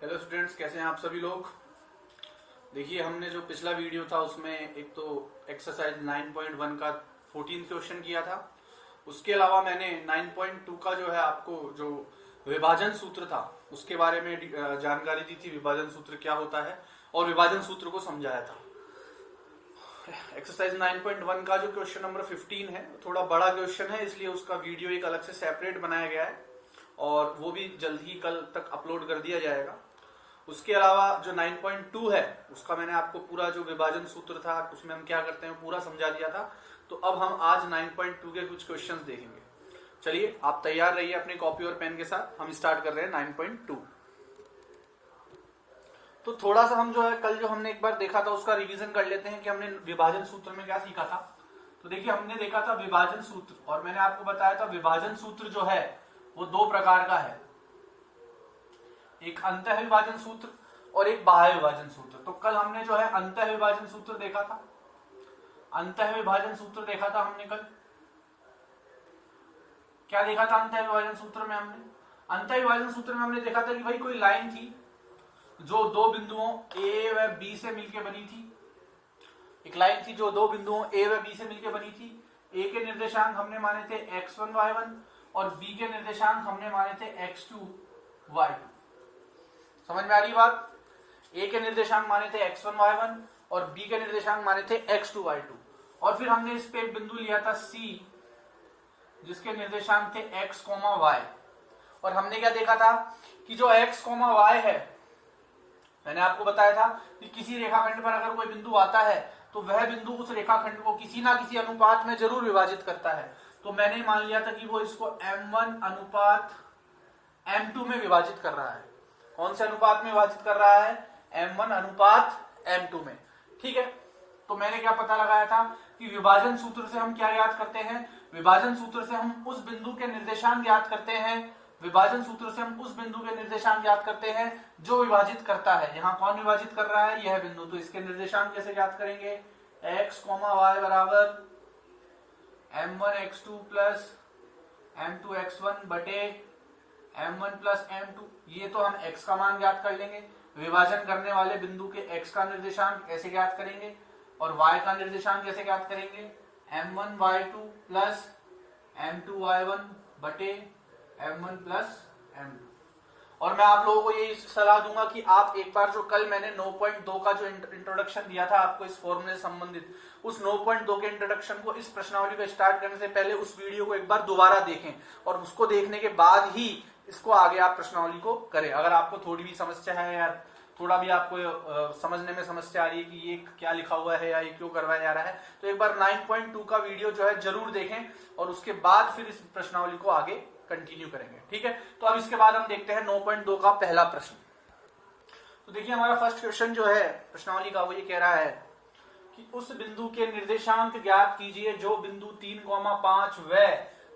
Hello students, कैसे हैं आप सभी लोग। देखिए, हमने जो पिछला वीडियो था उसमें एक तो एक्सरसाइज 9.1 का 14 क्वेश्चन किया था। उसके अलावा मैंने 9.2 का जो है आपको जो विभाजन सूत्र था उसके बारे में जानकारी दी थी। विभाजन सूत्र क्या होता है और विभाजन सूत्र को समझाया था। एक्सरसाइज 9.1 का जो क्वेश्चन नंबर 15 है थोड़ा बड़ा क्वेश्चन है, इसलिए उसका वीडियो एक अलग से सेपरेट बनाया गया है और वो भी जल्द ही कल तक अपलोड कर दिया जाएगा। उसके अलावा जो 9.2 है उसका मैंने आपको पूरा जो विभाजन सूत्र था उसमें हम क्या करते हैं पूरा समझा दिया था। तो अब हम आज 9.2 के कुछ क्वेश्चंस देखेंगे। चलिए, आप तैयार रहिए अपनी कॉपी और पेन के साथ। हम स्टार्ट कर रहे हैं 9.2। तो थोड़ा सा हम जो है कल जो हमने एक बार देखा था उसका रिवीजन कर लेते हैं कि हमने विभाजन सूत्र में क्या सीखा था। तो देखिए, हमने देखा था विभाजन सूत्र और मैंने आपको बताया था विभाजन सूत्र जो है वो दो प्रकार का है, एक अंतः विभाजन सूत्र और एक बाह्य विभाजन सूत्र। तो कल हमने जो है अंतः विभाजन सूत्र देखा था। अंतः विभाजन सूत्र देखा था हमने कल। क्या देखा था अंतः विभाजन सूत्र में? अंतः विभाजन सूत्र में हमने देखा था कि भाई कोई लाइन थी जो दो बिंदुओं ए व बी से मिलकर बनी थी। एक लाइन थी जो दो बिंदुओं ए व बी से मिलकर बनी थी। ए के निर्देशांक हमने माने थे x1 y1 और बी के निर्देशांक हमने माने थे x2 y2। समझ में आ रही बात? ए के निर्देशांक माने थे x1 y1 और बी के निर्देशांक माने थे x2 y2। और फिर हमने इस पे एक बिंदु लिया था C जिसके निर्देशांक थे x, y। और हमने क्या देखा था कि जो x, y है, मैंने आपको बताया था कि किसी रेखाखंड पर अगर कोई बिंदु आता है तो वह बिंदु उस रेखाखंड को किसी ना किसी अनुपात में जरूर विभाजित करता है। तो मैंने मान लिया था कि वो इसको m1 अनुपात m2 में विभाजित कर रहा है। कौन से अनुपात में विभाजित कर रहा है? m1 अनुपात m2 में। ठीक है, तो मैंने क्या पता लगाया था कि विभाजन सूत्र से हम क्या याद करते हैं? विभाजन सूत्र से हम उस बिंदु के निर्देशांक याद करते हैं। विभाजन सूत्र से हम उस बिंदु के निर्देशांक याद करते हैं जो विभाजित करता है। यहाँ कौन विभाजित कर रहा है? यह बिंदु। तो इसके निर्देशांक कैसे याद करेंगे? x, y बराबर m1 x2 plus m2 x1 बटे m1 प्लस m2। ये तो हम x का मान ज्ञात कर लेंगे। विभाजन करने वाले बिंदु के x का निर्देशांक ऐसे ज्ञात करेंगे और y का निर्देशांक कैसे ज्ञात करेंगे? m1 y2 plus m2 y1 बटे m1 प्लस m2। और मैं आप लोगों को ये सलाह दूंगा कि आप एक बार जो कल मैंने 9.2 का जो इंट्रोडक्शन दिया था आपको इस फॉर्मूले से संबंधित, उस 9.2 के इंट्रोडक्शन को इस प्रश्नावली को स्टार्ट करने से पहले उस वीडियो को एक बार दोबारा देखें और उसको देखने के बाद ही इसको आगे आप प्रश्नावली को करें। अगर आपको थोड़ी भी समस्या है या थोड़ा भी आपको समझने में समस्या आ रही है कि ये क्या लिखा हुआ है या ये क्यों करवाया जा रहा है, तो एक बार 9.2 का वीडियो जो है जरूर देखें और उसके बाद फिर इस प्रश्नावली को आगे कंटिन्यू करेंगे। ठीक है, तो अब इसके बाद हम देखते हैं 9.2 का पहला प्रश्न। तो देखिए, हमारा फर्स्ट क्वेश्चन जो है प्रश्नावली का वो ये कह रहा है कि उस बिंदु के निर्देशांक ज्ञात कीजिए जो बिंदु 3,5 व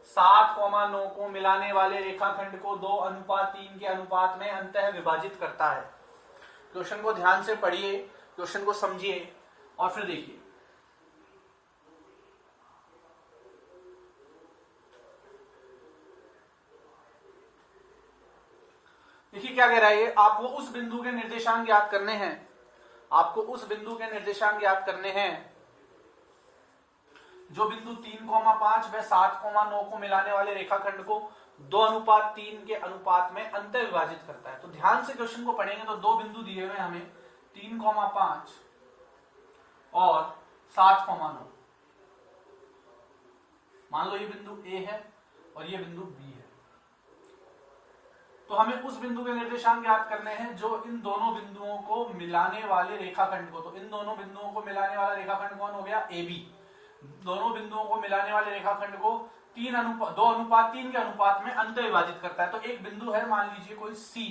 7,9 को मिलाने वाले रेखाखंड को 2:3 के अनुपात में अंतः विभाजित करता है। क्वेश्चन को ध्यान से पढ़िए, क्वेश्चन को समझिए और फिर देखिए। देखिए क्या कह रहा है ये, आपको उस बिंदु के निर्देशांक याद करने हैं। आपको उस बिंदु के निर्देशांक याद करने हैं जो बिंदु 3,5 व 7,9 को मिलाने वाले रेखाखंड को 2:3 के अनुपात में अंतः विभाजित करता है। तो ध्यान से क्वेश्चन को पढ़ेंगे तो दो बिंदु दिए हुए हमें 3,5 और 7,9। मान लो ये बिंदु A है और ये बिंदु B है। तो हमें उस बिंदु के निर्देशांक याद करने हैं जो इन दोनों बिंदुओं को मिलाने वाले रेखाखंड को, तो इन दोनों बिंदुओं को मिलाने वाला रेखाखंड कौन हो गया? AB। दोनों बिंदुओं को मिलाने वाले रेखाखंड को 2:3 के अनुपात में अंतः विभाजित करता है। तो एक बिंदु है, मान लीजिए कोई C,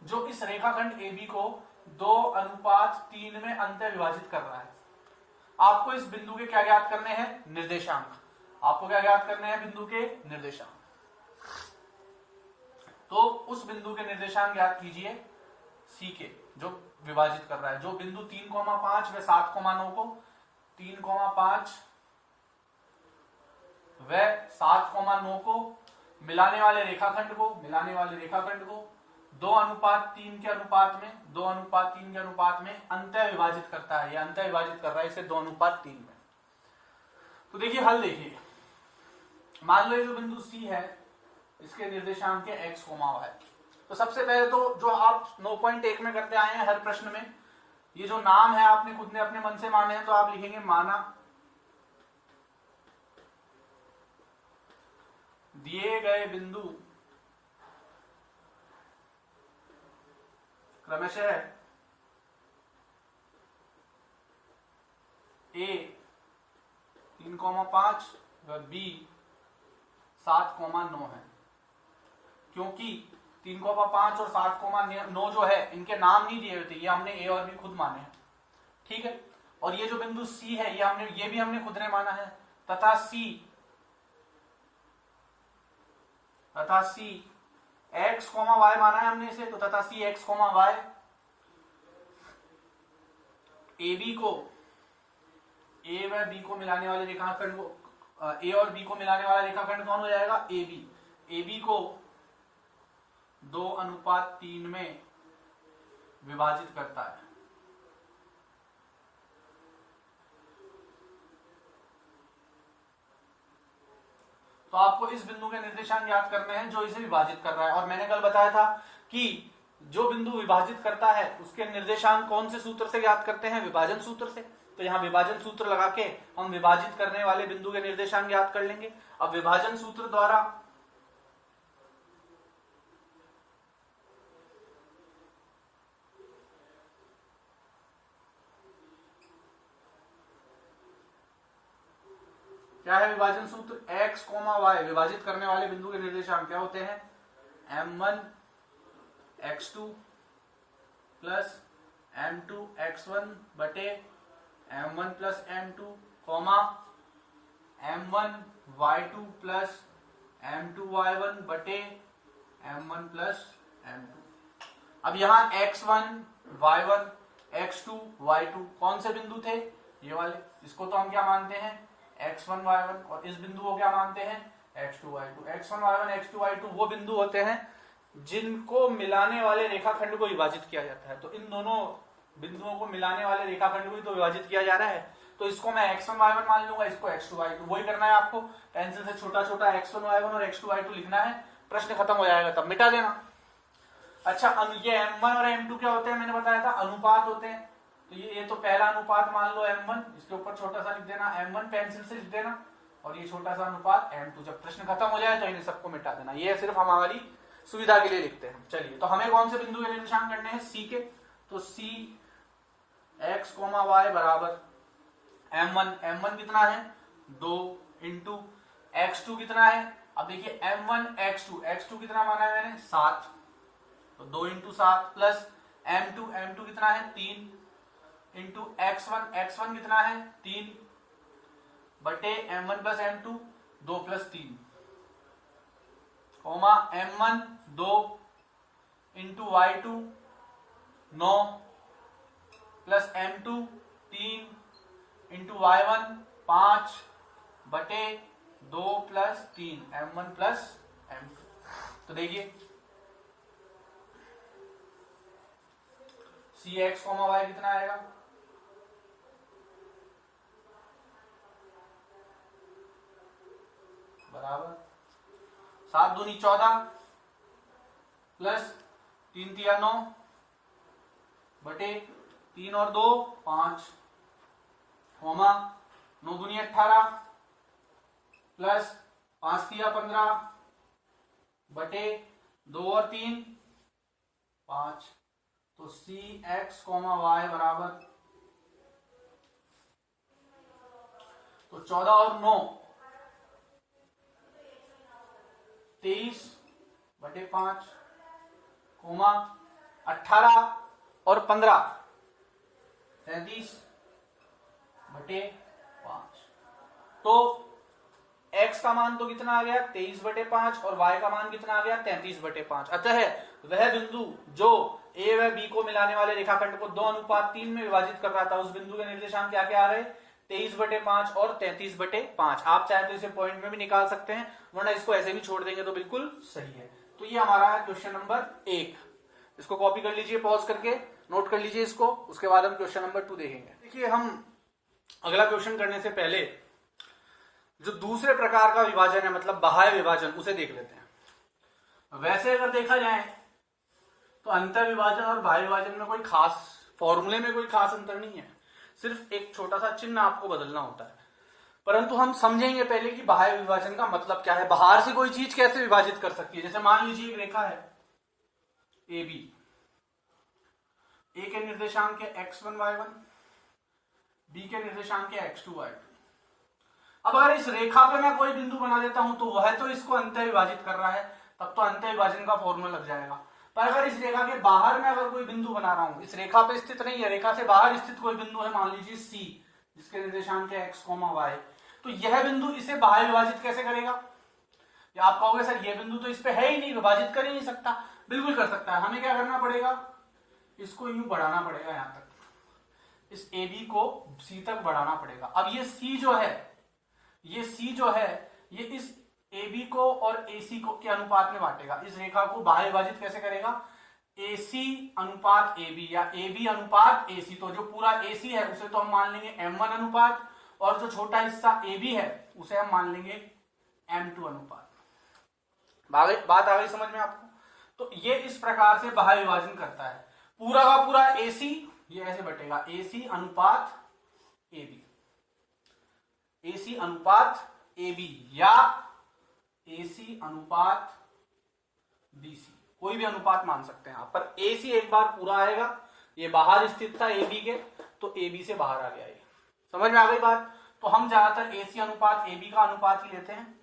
जो इस रेखाखंड AB को 2:3 में अंतः विभाजित कर रहा है। आपको इस बिंदु के क्या ज्ञात करने हैं? निर्देशांक। आपको क्या ज्ञात करने हैं? बिंदु के निर्देशांक। तो उस बिंदु के निर्देशांक ज्ञात कीजिए C के, जो विभाजित कर रहा है, जो बिंदु 3,5 व 7,9 को 3,5 व 7,9 को मिलाने वाले रेखाखंड को 2:3 के अनुपात में 2:3 के अनुपात में अंतः विभाजित करता है, या अंतः विभाजित कर रहा है इसे 2:3 में। तो देखिए हल देखिए, मान लो ये जो बिंदु C है इसके निर्देशांक है x, y। तो सबसे पहले तो जो आप 9.1 में करते आए हैं हर प्रश्न में, ये जो नाम है आपने खुद ने अपने मन से माने हैं, तो आप लिखेंगे माना दिए गए बिंदु क्रमशः A 3,5 व B 7,9 है। क्योंकि 3,5 और 7,9 जो है इनके नाम नहीं दिए हुए थे, ये हमने A और B खुद माने हैं, ठीक है। और ये जो बिंदु C है ये भी हमने खुद ने माना है, तथा C x, y माना है हमने इसे, तो तथा C x, y AB को A व B को मिलाने वाले रेखाखंड को A और B को मिलाने वाला रेखाखंड कौन हो जाएगा? AB को 2:3 में विभाजित करता है। तो आपको इस बिंदु के निर्देशांक याद करने हैं जो इसे विभाजित कर रहा है। और मैंने कल बताया था कि जो बिंदु विभाजित करता है उसके निर्देशांक कौन से सूत्र से ज्ञात करते हैं? विभाजन सूत्र से। तो यहां विभाजन सूत्र लगा के हम विभाजित करने वाले बिंदु के निर्देशांक ज्ञात कर लेंगे। अब विभाजन सूत्र द्वारा क्या है विभाजन सूत्र? x, y विभाजित करने वाले बिंदु के निर्देशांक क्या होते हैं? m1 x2 plus m2 x1 बटे m1 plus m2 comma m1 y2 plus m2 y1 बटे m1 प्लस m2। अब यहां x1 y1 x2 y2 कौन से बिंदु थे? ये वाले। इसको तो हम क्या मानते हैं? x1 y1। और इस बिंदु को क्या मानते हैं? x2 y2। x1 y1 x2 y2 वो बिंदु होते हैं जिनको मिलाने वाले रेखाखंड को विभाजित किया जाता है। तो इन दोनों बिंदुओं को मिलाने वाले रेखाखंड को ही तो विभाजित किया जा रहा है। तो इसको मैं x1 y1 मान लूंगा, इसको x2 y2। वही करना है आपको, पेंसिल से छोटा छोटा x1 y1 और x2 y2 लिखना है, प्रश्न खत्म हो जाएगा, तब मिटा देना। अच्छा, ये m1 और m2 क्या होते हैं? मैंने बताया था अनुपात होते हैं। तो ये तो पहला अनुपात मान लो m1, इसके ऊपर छोटा सा लिख देना m1 पेंसिल से लिख देना, और ये छोटा सा अनुपात m2। जब प्रश्न खत्म हो जाए तो इन्हें सबको मिटा देना। ये सिर्फ हमारी सुविधा के लिए लिखते हैं। चलिए, तो हमें कौन से बिंदु के निर्देशांक करने हैं? C के। तो C x, y बराबर m1 कितना है? 2 इंटू x2 कितना है? अब देखिए m1 x2 कितना माना है मैंने? 7। तो 2 इंटू 7 प्लस m2 कितना है? 3 इंटू x1 कितना है? 3 बटे m1 plus m2 2 plus 3 comma m1 2 into y2 9 plus m2 3 into y1 5 बटे 2 प्लस 3 m1 प्लस m2। तो देखिए cx, y कितना आएगा? बराबर 7 दूनी 14 प्लस 3 तिया 9 बटे 3 और 2 5 कोमा 9 दूनी 18 प्लस 5 तिया 15 बटे 2 और 3 5। तो cx, y बराबर तो 14 और 9 23 बटे 5 कोमा 18 और 15 33 बटे 5। तो x का मान तो कितना आ गया? 23 बटे 5 और y का मान कितना आ गया? 33 बटे 5। अतः वह बिंदु जो a व b को मिलाने वाले रेखाखंड को 2:3 में विभाजित कर रहा था, उस बिंदु के निर्देशांक क्या क्या आ रहे? 23 बटे 5 और 33 बटे 5। आप चाहे तो इसे पॉइंट में भी निकाल सकते हैं, वरना इसको ऐसे भी छोड़ देंगे तो बिल्कुल सही है। तो ये हमारा है क्वेश्चन नंबर 1। इसको कॉपी कर लीजिए, पॉज करके नोट कर लीजिए इसको, उसके बाद हम क्वेश्चन नंबर 2 देखेंगे। देखिए हम अगला क्वेश्चन करने से पहले जो दूसरे प्रकार का विभाजन है, मतलब बाह्य विभाजन, उसे देख लेते हैं। वैसे अगर देखा जाए तो अंतर विभाजन और बाह्य विभाजन में कोई खास फॉर्मूले में कोई खास अंतर नहीं है, सिर्फ एक छोटा सा चिन्ह आपको बदलना होता है। परंतु हम समझेंगे पहले कि बाह्य विभाजन का मतलब क्या है, बाहर से कोई चीज कैसे विभाजित कर सकती है। जैसे मान लीजिए एक रेखा है ए बी, ए के निर्देशांक है x1 y1, बी के निर्देशांक है x2 y2। अब अगर इस रेखा पे मैं कोई बिंदु बना देता हूं तो वह तो इसको अंतः विभाजित कर रहा है, तब तो अंतः विभाजन का फॉर्मूला लग जाएगा। पर अगर इस रेखा के बाहर में अगर कोई बिंदु बना रहा हूं, इस रेखा पे स्थित नहीं है, रेखा से बाहर स्थित कोई बिंदु है, मान लीजिए C, जिसके निर्देशांक है x, y, तो यह बिंदु इसे बाह्य विभाजित कैसे करेगा? या आप कहोगे सर यह बिंदु तो इस पे है ही नहीं, विभाजित कर ही नहीं सकता। बिल्कुल कर सकता है। हमें क्या करना पड़ेगा, इसको यूं बढ़ाना पड़ेगा, यहां तक, इस ए बी को सी तक बढ़ाना पड़ेगा। अब ये सी जो है, ये सी जो है, ये इस ए बी को और ए सी को के अनुपात में बांटेगा। इस रेखा को बाह्य विभाजित कैसे करेगा? ए सी अनुपात ए बी, या ए बी अनुपात ए सी। तो जो पूरा ए सी है उसे तो हम मान लेंगे M1 अनुपात, और जो छोटा हिस्सा ए बी है उसे हम मान लेंगे M2 अनुपात। बात आ गई समझ में आपको? तो ये इस प्रकार से बाह्य विभाजन करता है। पूरा का पूरा ए सी ये ऐसे बटेगा, ए सी अनुपात ए बी, ए सी अनुपात ए बी, या ए सी अनुपात बी सी, कोई भी अनुपात मान सकते हैं आप। पर ए सी एक बार पूरा आएगा, ये बाहर स्थित था ए बी के, तो ए बी से बाहर आ गया। ये समझ में आ गई बात? तो हम ज्यादातर ए सी अनुपात ए बी का अनुपात ही लेते हैं।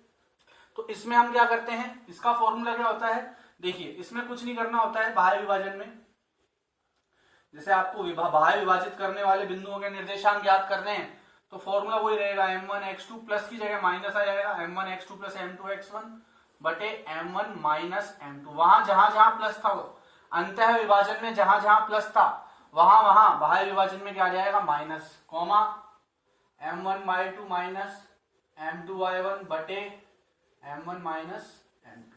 तो इसमें हम क्या करते हैं, इसका फॉर्मूला क्या होता है? देखिए इसमें कुछ नहीं करना होता है बाह्य विभाजन में। जैसे आपको बाह्य विभाजित करने वाले बिंदुओं के निर्देशांक ज्ञात करने हैं, तो फॉर्मूला वही रहेगा, M1 x2 प्लस की जगह माइनस आ जाएगा, M1 x2 plus M2 x1 बटे M1 माइनस M2। वहां जहां जहां प्लस था, अंतः विभाजन में जहां जहां प्लस था वहां वहां बाह्य विभाजन में क्या आ जाएगा? Minus, comma M1 y2 minus M2 y1 बटे M1 माइनस M2।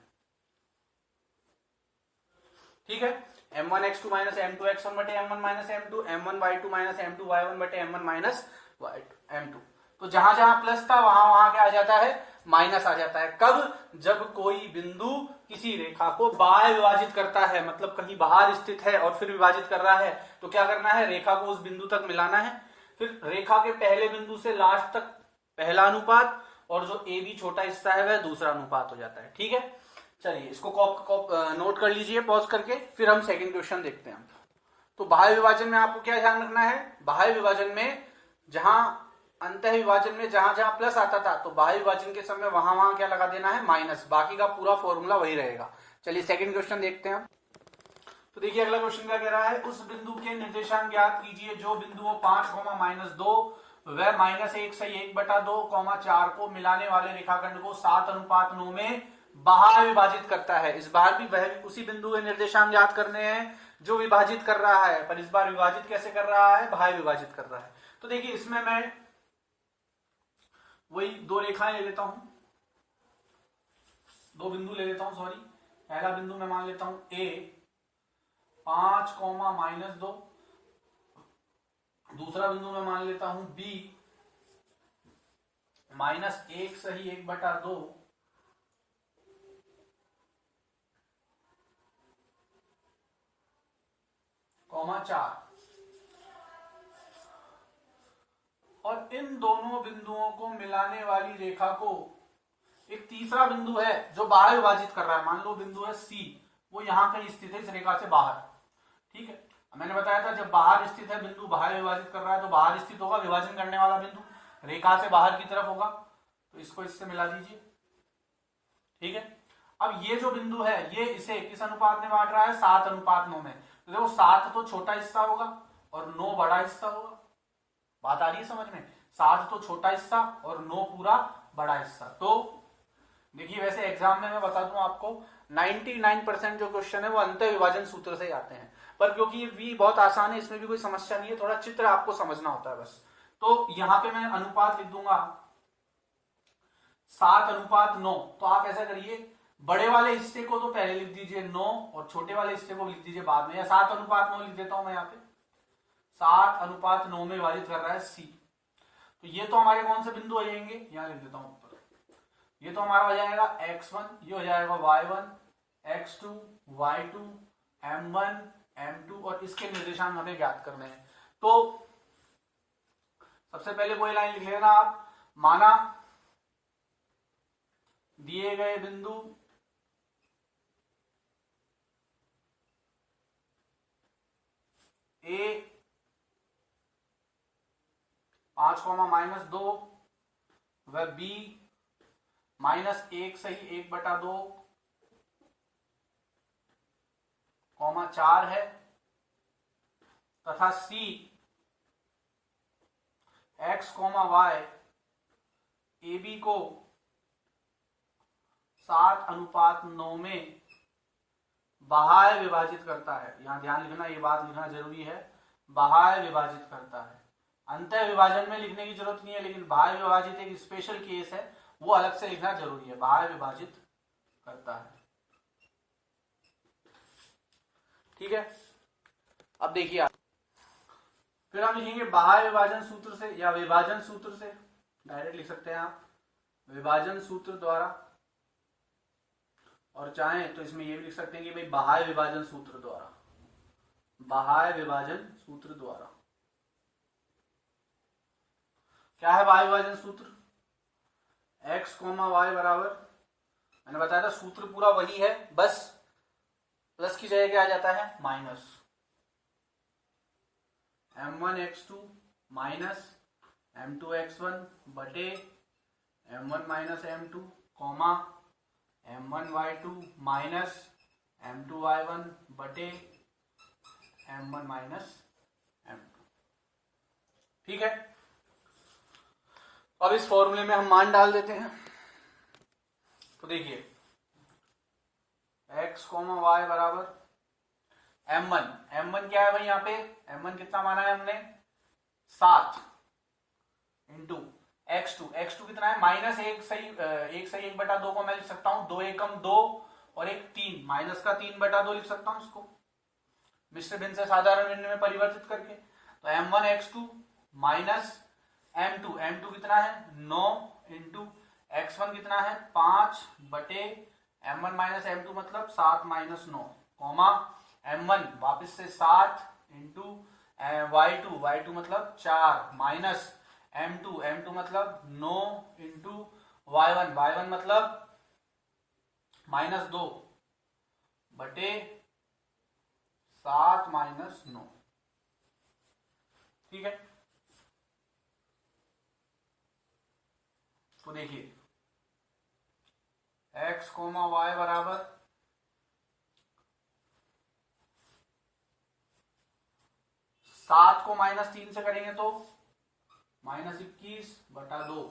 ठीक है, M1 x2 minus M2 x1 बटे M1 minus M2, M1 y2 minus M2 y1 बटे M1 माइनस M2। तो जहां जहां प्लस था वहां वहां क्या आ जाता है? माइनस आ जाता है। कब? जब कोई बिंदु किसी रेखा को बाह्य विभाजित करता है, मतलब कहीं बाहर स्थित है और फिर विभाजित कर रहा है, तो क्या करना है? रेखा को उस बिंदु तक मिलाना है, फिर रेखा के पहले बिंदु से लास्ट तक पहला अनुपात, और जो ए बी छोटा हिस्सा है वह दूसरा अनुपात हो जाता है। ठीक है, चलिए इसको नोट कर लीजिए पॉज करके, फिर हम सेकंड क्वेश्चन देखते हैं। तो बाह्य विभाजन में आपको क्या ध्यान रखना है? बाह्य विभाजन में जहां अंतः विभाजन में जहां जहां प्लस आता था, तो बाह्य विभाजन के समय वहां वहां क्या लगा देना है? माइनस। बाकी का पूरा फॉर्मूला वही रहेगा। चलिए सेकंड क्वेश्चन देखते हैं। तो देखिए अगला क्वेश्चन क्या कह रहा है, उस बिंदु के निर्देशांक ज्ञात कीजिए जो बिंदुओं 5, -2 व -1 से 1/2, 4 को मिलाने वाले रेखाखंड को 7:9 में बाह्य विभाजित करता है। इस बार भी वह उसी बिंदु के निर्देशांक ज्ञात करने हैं जो विभाजित कर रहा है, पर इस बार विभाजित कैसे कर रहा है? बाह्य विभाजित कर रहा है। तो देखिए इसमें मैं वही दो रेखाएं ले लेता हूं, दो बिंदु ले लेता हूं, सॉरी। पहला बिंदु मैं मान लेता हूं A 5, -2, दूसरा बिंदु मैं मान लेता हूं B -1 सही 1/2, -4। और इन दोनों बिंदुओं को मिलाने वाली रेखा को एक तीसरा बिंदु है जो बाह्य विभाजित कर रहा है। मान लो बिंदु है C, वो यहां कहीं स्थित है इस रेखा से बाहर। ठीक है, मैंने बताया था जब बाहर स्थित है बिंदु बाह्य विभाजित कर रहा है, तो बाहर स्थित होगा विभाजन करने वाला बिंदु, रेखा से बाहर की तरफ होगा, तो इसको इससे मिला दीजिए। ठीक है, अब ये जो बिंदु है ये इसे किस अनुपात में बांट रहा है? 7:9 में। तो देखो 7 तो छोटा हिस्सा होगा और 9 बड़ा हिस्सा होगा। बात आ रही है समझ में? 7 तो छोटा हिस्सा और 9 पूरा बड़ा हिस्सा। तो देखिए वैसे एग्जाम में मैं बता दूं आपको 99% जो क्वेश्चन है वो अंतः विभाजन सूत्र से आते हैं, पर क्योंकि ये भी बहुत आसान है, इसमें भी कोई समस्या नहीं है, थोड़ा चित्र आपको समझना होता है बस। तो यहां पे मैं अनुपात लिख दूंगा 7:9। तो आप ऐसा करिए बड़े वाले हिस्से को तो पहले लिख दीजिए 9 और छोटे वाले हिस्से को लिख दीजिए बाद में, या 7:9 लिख देता हूं मैं यहाँ पे। 7:9 में विभाजित कर रहा है सी। तो ये तो हमारे कौन से बिंदु हो जाएंगे, यहां लिख देता हूं ऊपर। ये तो हमारा हो जाएगा x1, ये हो जाएगा y1, x2, y2, m1, m2 और इसके निर्देशांक हमें ज्ञात करने हैं। तो सबसे पहले कोई लाइन लिख लेना आप। माना दिए गए बिंदु ए 5,-2 व बी -1 सही 1/2 4 है, तथा सी x, y ए बी को 7:9 में बाह्य विभाजित करता है। यहां ध्यान लिखना, ये बात लिखना जरूरी है, बाह्य विभाजित करता है। अंतः विभाजन में लिखने की जरूरत नहीं है, लेकिन बाह्य विभाजित एक स्पेशल केस है, वो अलग से लिखना जरूरी है। बाह्य विभाजित करता है, ठीक है। अब देखिए आप, फिर हम लिखेंगे बाह्य विभाजन सूत्र से या विभाजन सूत्र से, डायरेक्ट लिख सकते हैं आप विभाजन सूत्र द्वारा, और चाहें तो इसमें ये भी लिख सकते हैं कि भाई बाह्य विभाजन सूत्र द्वारा, बाह्य विभाजन सूत्र द्वारा। क्या है बाह्य विभाजन सूत्र? x, y बराबर, मैंने बताया था सूत्र पूरा वही है, बस प्लस की जगह क्या आ जाता है माइनस। m1x2 माइनस m2x1 बटे m1 minus m2 comma m1y2 minus m2y1 बटे m1 माइनस m2, ठीक है। अब इस फॉर्मूले में हम मान डाल देते हैं। तो देखिए x, y बराबर m1 क्या है भाई, यहाँ पे m1 कितना माना है हमने 7 इंटू x2 कितना है -1 सही 1/2 को मैं लिख सकता हूं 2 एकम 2 और 1 3, माइनस का 3/2 लिख सकता हूं इसको मिश्र भिन्न से साधारण भिन्न में परिवर्तित करके। तो m1 x2 माइनस m2 कितना है 9 इंटू x1 कितना है 5 बटे m1 माइनस m2 मतलब 7 माइनस 9 कॉमा m1 वापिस से 7 इंटू y2 मतलब 4 माइनस m2 मतलब 9 इंटू y1 मतलब -2 बटे 7 माइनस 9, ठीक है। तो देखिए x, y बराबर 7 को -3 से करेंगे तो -21/2,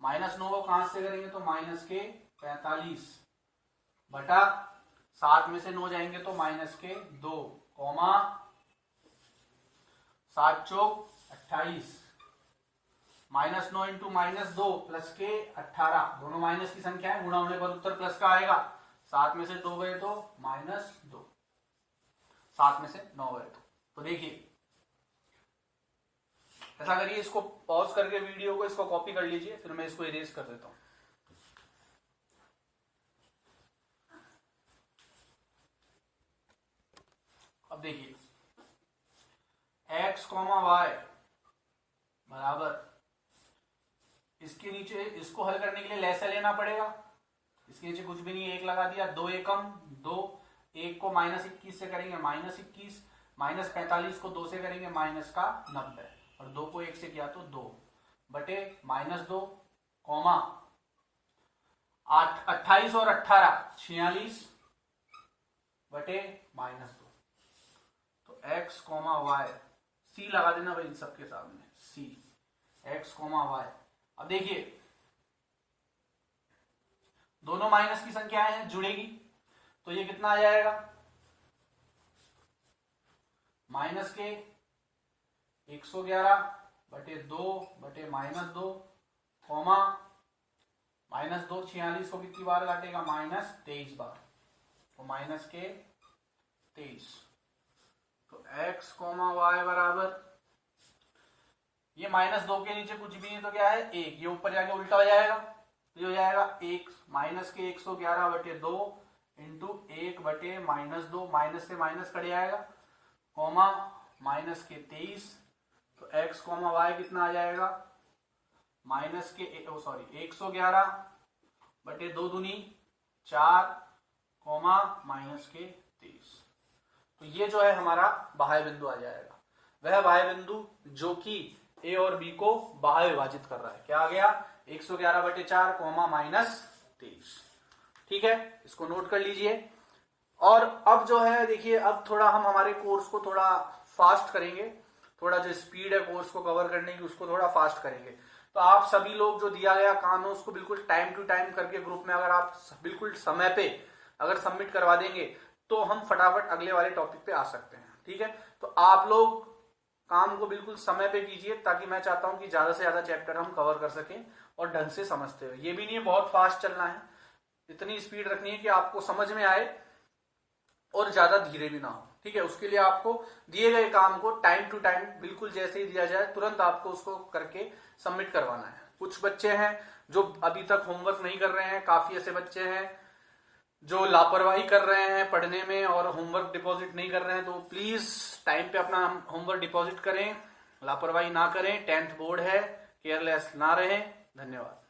-9 को कहां से करेंगे तो -45 बटा 7 में से 9 जाएंगे तो -2 कॉमा 7 चौक 28 -9 इंटू -2 प्लस के 18, दोनों माइनस की संख्या है, गुणा होने पर उत्तर प्लस का आएगा। 7 में से 2 गए तो -2, 7 में से 9 गए तो देखिए ऐसा करिए, इसको पॉज करके वीडियो को इसको कॉपी कर लीजिए, फिर मैं इसको इरेज कर देता हूं। अब देखिए x, y बराबर, इसके नीचे इसको हल करने के लिए लैसा लेना पड़ेगा, इसके नीचे कुछ भी नहीं, 1 लगा दिया, 2 एकम 2, 1 को -21 से करेंगे -21, -45 को 2 से करेंगे -90 और 2 को 1 से किया तो 2 बटे -2 कॉमा 28 और 18 46 बटे -2। तो x, y c लगा देना भाई इन सबके सामने, c x, y। अब देखिए दोनों माइनस की संख्याएं हैं, जुड़ेगी तो ये कितना आ जाएगा माइनस के 111 बटे 2 बटे -2 कॉमा -2 46 को कितनी बार काटेगा, -23 बार, तो माइनस के 23। तो x, y बराबर, ये -2 के नीचे कुछ भी नहीं तो क्या है 1, ये ऊपर जाके उल्टा हो जाएगा, तो ये हो जाएगा 1 माइनस के 111/2 इंटू 1/-2, माइनस से माइनस कट जाएगा, कॉमा माइनस के 23। तो x, y कितना आ जाएगा, माइनस के 111/2 दूनी 4, कॉमा माइनस के 23। तो ये जो है हमारा बाह्य बिंदु आ जाएगा, वह बाह्य बिंदु जो कि a और b को बाह्य विभाजित कर रहा है। क्या आ गया, 111/4, कॉमा -23। ठीक है, इसको नोट कर लीजिए। और अब जो है देखिए, अब थोड़ा हम हमारे कोर्स को थोड़ा फास्ट करेंगे, थोड़ा जो स्पीड है कोर्स को कवर करने की उसको थोड़ा फास्ट करेंगे। तो आप सभी लोग जो दिया गया काम है उसको बिल्कुल टाइम टू टाइम करके ग्रुप में अगर आप बिल्कुल समय पे अगर सबमिट करवा देंगे तो हम फटाफट अगले वाले टॉपिक पे आ सकते हैं। ठीक है, तो आप लोग काम को बिल्कुल समय पे कीजिए, ताकि मैं चाहता हूं कि ज्यादा से ज्यादा चैप्टर हम कवर कर सकें और ढंग से समझते हुए। ये भी नहीं है बहुत फास्ट चलना है, इतनी स्पीड रखनी है कि आपको समझ में आए और ज्यादा धीरे भी ना हो। ठीक है, उसके लिए आपको दिए गए काम को टाइम टू टाइम बिल्कुल जैसे ही दिया जाए तुरंत आपको उसको करके सबमिट करवाना है। कुछ बच्चे हैं जो अभी तक होमवर्क नहीं कर रहे हैं, काफी ऐसे बच्चे हैं जो लापरवाही कर रहे हैं पढ़ने में और होमवर्क डिपॉजिट नहीं कर रहे हैं। तो प्लीज टाइम पे अपना होमवर्क डिपॉजिट करें, लापरवाही ना करें। 10th बोर्ड है, केयरलेस ना रहें। धन्यवाद।